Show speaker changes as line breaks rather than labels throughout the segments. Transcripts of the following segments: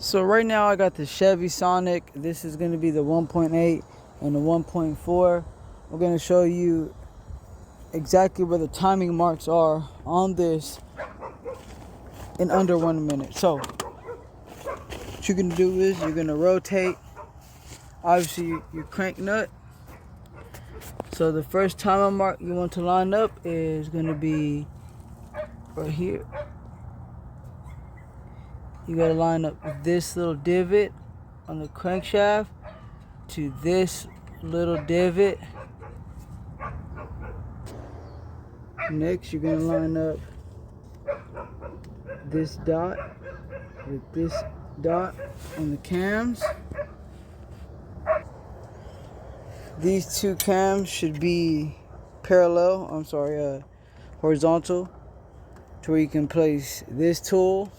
So right now I got the Chevy Sonic. This is going to be the 1.8 and the 1.4. I'm going to show you exactly where the timing marks are on this in under 1 minute. So what you're going to do is you're going to rotate, obviously, your crank nut. So the first timer mark you want to line up is going to be right here. You got to line up this little divot on the crankshaft to this little divot. Next, you're going to line up this dot with this dot on the cams. These two cams should be horizontal, to where you can place this tool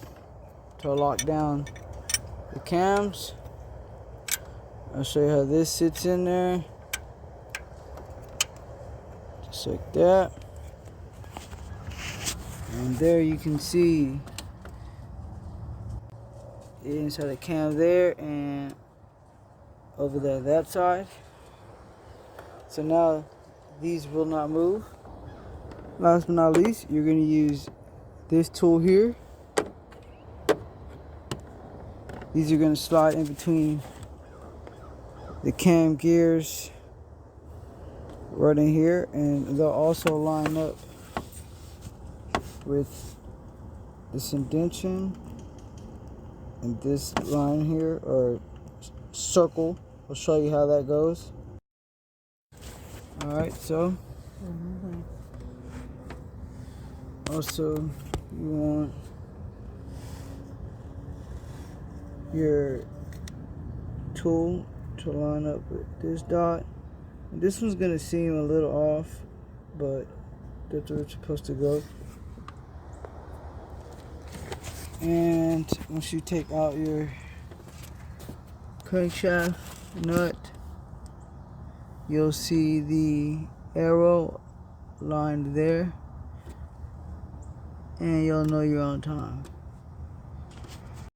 to lock down the cams. I'll show you how this sits in there, just like that. And there you can see inside the cam there and over there that side. So now these will not move. Last but not least, you're going to use this tool here. These are going to slide in between the cam gears right in here, and they'll also line up with this indentation and this line here, or circle. I'll show you how that goes. Alright, so also you want your tool to line up with this dot. And this one's gonna seem a little off, but that's where it's supposed to go. And once you take out your crankshaft nut, you'll see the arrow lined there, and you'll know you're on time.